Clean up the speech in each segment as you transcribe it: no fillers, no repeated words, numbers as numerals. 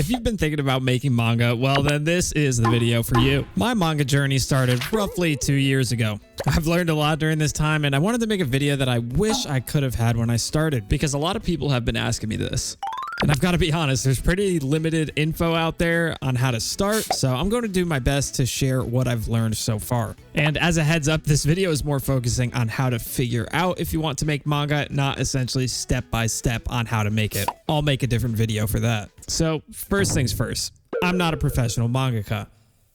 If you've been thinking about making manga, well then this is the video for you. My manga journey started roughly 2 years ago. I've learned a lot during this time and I wanted to make a video that I wish I could have had when I started because a lot of people have been asking me this. And I've got to be honest, there's pretty limited info out there on how to start, so I'm going to do my best to share what I've learned so far. And as a heads up, this video is more focusing on how to figure out if you want to make manga, not essentially step by step on how to make it. I'll make a different video for that. So first things first, I'm not a professional mangaka.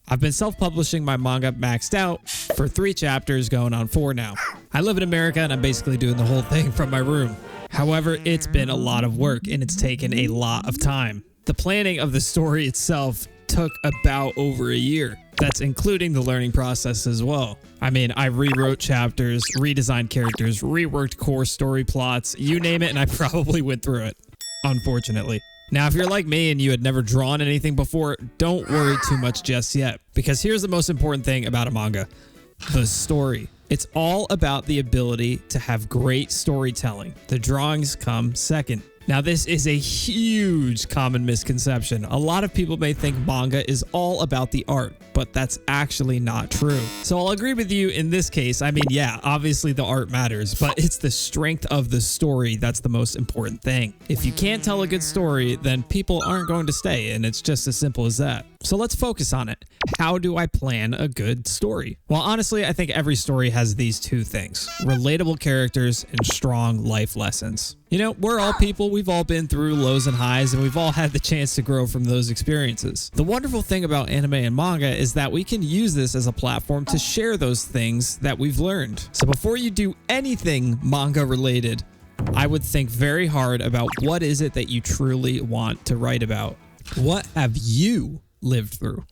I've been self-publishing my manga Maxed Out for 3 chapters going on 4 now. I live in America and I'm basically doing the whole thing from my room. However, it's been a lot of work and it's taken a lot of time. The planning of the story itself took about over a year. That's including the learning process as well. I mean, I rewrote chapters, redesigned characters, reworked core story plots, you name it, and I probably went through it, unfortunately. Now, if you're like me and you had never drawn anything before, don't worry too much just yet, because here's the most important thing about a manga: the story. It's all about the ability to have great storytelling. The drawings come second. Now, this is a huge common misconception. A lot of people may think manga is all about the art, but that's actually not true. So I'll agree with you in this case. I mean, yeah, obviously the art matters, but it's the strength of the story that's the most important thing. If you can't tell a good story, then people aren't going to stay, and it's just as simple as that. So let's focus on it. How do I plan a good story? Well, honestly, I think every story has these 2 things: relatable characters and strong life lessons. You know, we're all people, we've all been through lows and highs, and we've all had the chance to grow from those experiences. The wonderful thing about anime and manga is that we can use this as a platform to share those things that we've learned. So before you do anything manga related, I would think very hard about what is it that you truly want to write about. What have you lived through?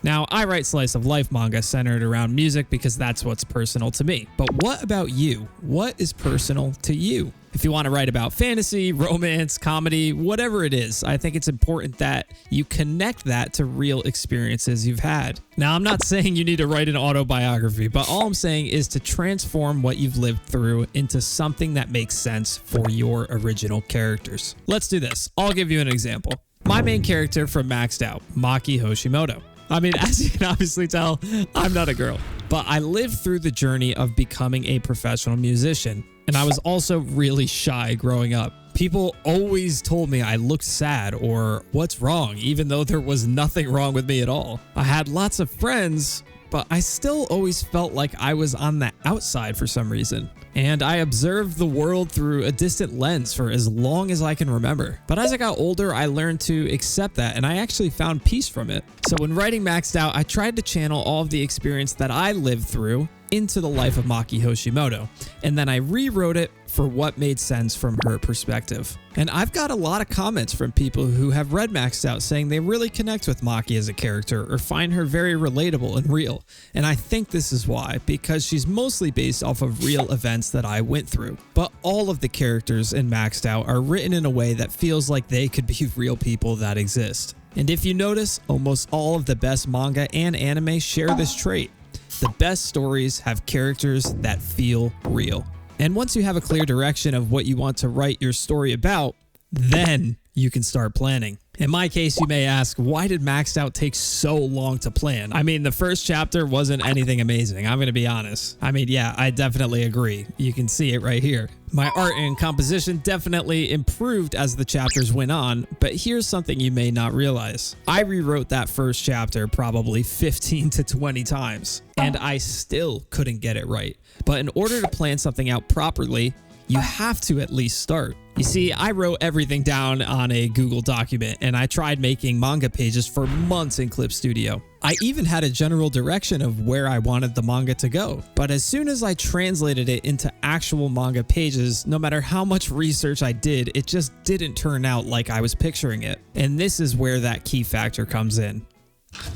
Now, I write slice of life manga centered around music because that's what's personal to me. But what about you? What is personal to you? If you want to write about fantasy, romance, comedy, whatever it is, I think it's important that you connect that to real experiences you've had. Now, I'm not saying you need to write an autobiography, but all I'm saying is to transform what you've lived through into something that makes sense for your original characters. Let's do this. I'll give you an example. My main character from Maxed Out, Maki Hoshimoto. I mean, as you can obviously tell, I'm not a girl, but I lived through the journey of becoming a professional musician, and I was also really shy growing up. People always told me I looked sad or what's wrong, even though there was nothing wrong with me at all. I had lots of friends, but I still always felt like I was on the outside for some reason. And I observed the world through a distant lens for as long as I can remember. But as I got older, I learned to accept that, and I actually found peace from it. So when writing Maxed Out, I tried to channel all of the experience that I lived through into the life of Maki Hoshimoto, and then I rewrote it for what made sense from her perspective. And I've got a lot of comments from people who have read Maxed Out saying they really connect with Maki as a character or find her very relatable and real. And I think this is why, because she's mostly based off of real events that I went through. But all of the characters in Maxed Out are written in a way that feels like they could be real people that exist. And if you notice, almost all of the best manga and anime share this trait. The best stories have characters that feel real. And once you have a clear direction of what you want to write your story about, then you can start planning. In my case, you may ask, why did Maxed Out take so long to plan? I mean, the first chapter wasn't anything amazing, I'm gonna be honest. I mean, yeah, I definitely agree. You can see it right here. My art and composition definitely improved as the chapters went on, but here's something you may not realize. I rewrote that first chapter probably 15 to 20 times, and I still couldn't get it right. But in order to plan something out properly, you have to at least start. You see, I wrote everything down on a Google document, and I tried making manga pages for months in Clip Studio. I even had a general direction of where I wanted the manga to go. But as soon as I translated it into actual manga pages, no matter how much research I did, it just didn't turn out like I was picturing it. And this is where that key factor comes in.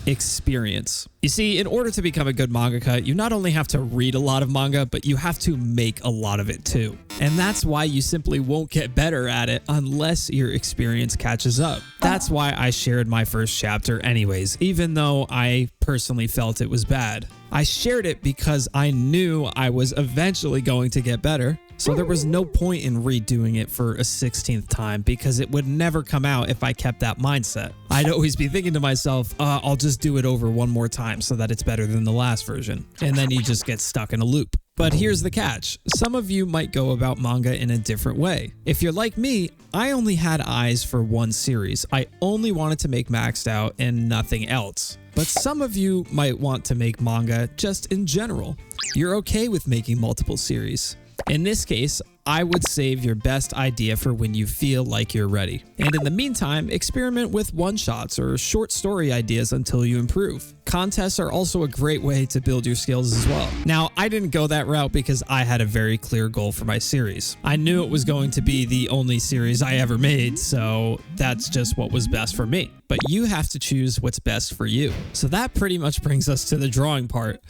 Experience. You see, in order to become a good mangaka, you not only have to read a lot of manga, but you have to make a lot of it too. And that's why you simply won't get better at it unless your experience catches up. That's why I shared my first chapter anyways, even though I personally felt it was bad. I shared it because I knew I was eventually going to get better. So there was no point in redoing it for a 16th time because it would never come out if I kept that mindset. I'd always be thinking to myself, I'll just do it over one more time so that it's better than the last version. And then you just get stuck in a loop. But here's the catch. Some of you might go about manga in a different way. If you're like me, I only had eyes for one series. I only wanted to make Maxed Out and nothing else. But some of you might want to make manga just in general. You're okay with making multiple series. In this case, I would save your best idea for when you feel like you're ready. And in the meantime, experiment with one-shots or short story ideas until you improve. Contests are also a great way to build your skills as well. Now, I didn't go that route because I had a very clear goal for my series. I knew it was going to be the only series I ever made, so that's just what was best for me. But you have to choose what's best for you. So that pretty much brings us to the drawing part.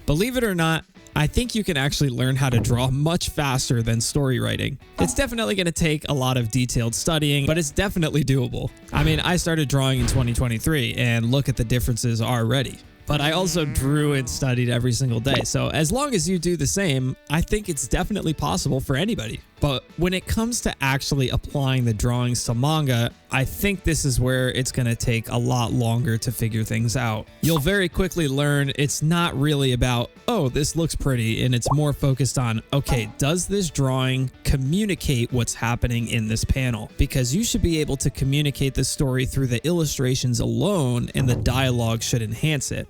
Believe it or not, I think you can actually learn how to draw much faster than story writing. It's definitely going to take a lot of detailed studying, but it's definitely doable. I mean, I started drawing in 2023 and look at the differences already. But I also drew and studied every single day. So as long as you do the same, I think it's definitely possible for anybody. But when it comes to actually applying the drawings to manga, I think this is where it's going to take a lot longer to figure things out. You'll very quickly learn it's not really about, oh, this looks pretty, and it's more focused on, okay, does this drawing communicate what's happening in this panel? Because you should be able to communicate the story through the illustrations alone, and the dialogue should enhance it.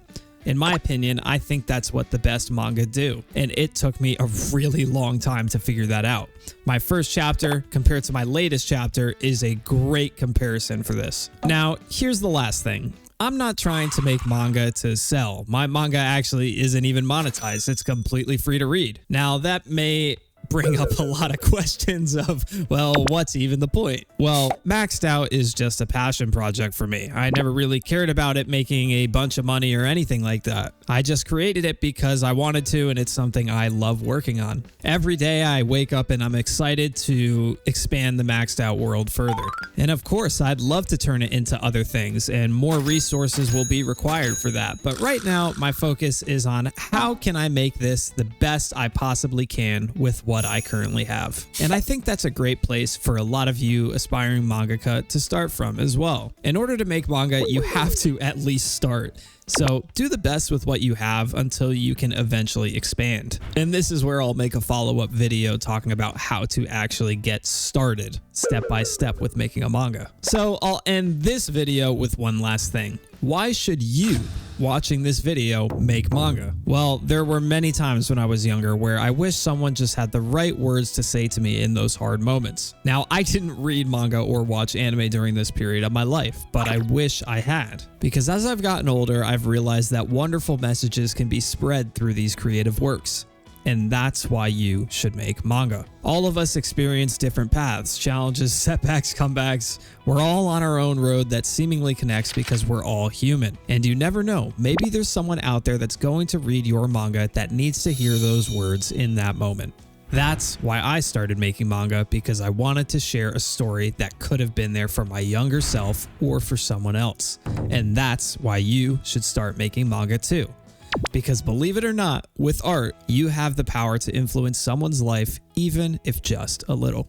In my opinion, I think that's what the best manga do, and it took me a really long time to figure that out. My first chapter compared to my latest chapter is a great comparison for this. Now, here's the last thing. I'm not trying to make manga to sell. My manga actually isn't even monetized. It's completely free to read. Now, that may bring up a lot of questions of, well, what's even the point? Well, Maxed Out is just a passion project for me. I never really cared about it making a bunch of money or anything like that. I just created it because I wanted to, and it's something I love working on. Every day I wake up and I'm excited to expand the Maxed Out world further. And of course, I'd love to turn it into other things, and more resources will be required for that. But right now, my focus is on how can I make this the best I possibly can with what I currently have. And I think that's a great place for a lot of you aspiring mangaka to start from as well. In order to make manga, you have to at least start. So do the best with what you have until you can eventually expand. And this is where I'll make a follow-up video talking about how to actually get started step by step with making a manga. So I'll end this video with one last thing. Why should you, watching this video, make manga? Well, there were many times when I was younger where I wish someone just had the right words to say to me in those hard moments. Now, I didn't read manga or watch anime during this period of my life, but I wish I had. Because as I've gotten older, I've realized that wonderful messages can be spread through these creative works. And that's why you should make manga. All of us experience different paths, challenges, setbacks, comebacks. We're all on our own road that seemingly connects because we're all human. And you never know, maybe there's someone out there that's going to read your manga that needs to hear those words in that moment. That's why I started making manga, because I wanted to share a story that could have been there for my younger self or for someone else. And that's why you should start making manga too. Because believe it or not, with art, you have the power to influence someone's life, even if just a little.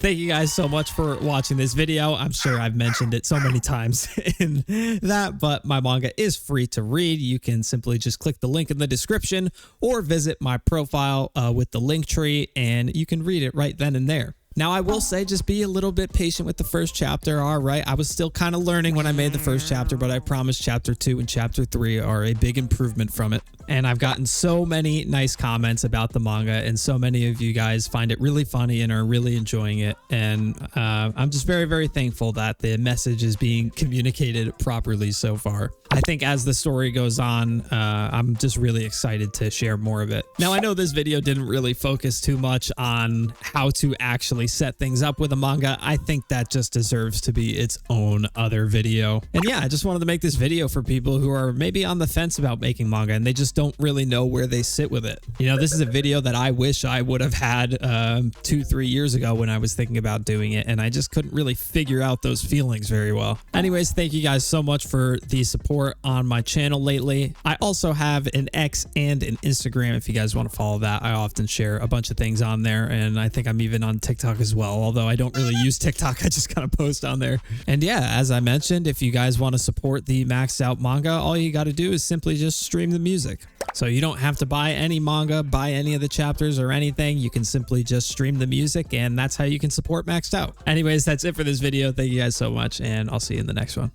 Thank you guys so much for watching this video. I'm sure I've mentioned it so many times in that, but my manga is free to read. You can simply just click the link in the description or visit my profile with the link tree, and you can read it right then and there. Now, I will say, just be a little bit patient with the first chapter. All right, I was still kind of learning when I made the first chapter, but I promise chapter 2 and chapter 3 are a big improvement from it. And I've gotten so many nice comments about the manga, and so many of you guys find it really funny and are really enjoying it. And I'm just very, very thankful that the message is being communicated properly so far. I think as the story goes on, I'm just really excited to share more of it. Now, I know this video didn't really focus too much on how to actually set things up with a manga. I think that just deserves to be its own other video. And yeah, I just wanted to make this video for people who are maybe on the fence about making manga and they just don't really know where they sit with it. You know, this is a video that I wish I would have had 2-3 years ago when I was thinking about doing it, and I just couldn't really figure out those feelings very well. Anyways, thank you guys so much for the support on my channel lately. I also have an X and an Instagram if you guys want to follow that. I often share a bunch of things on there, and I think I'm even on TikTok TikTok as well, although I don't really use TikTok. I just kind of post on there. And yeah, as I mentioned, if you guys want to support the maxed out manga, all you got to do is simply just stream the music. So you don't have to buy any manga, buy any of the chapters or anything. You can simply just stream the music, and that's how you can support Maxed Out. Anyways, that's it for this video. Thank you guys so much, and I'll see you in the next one.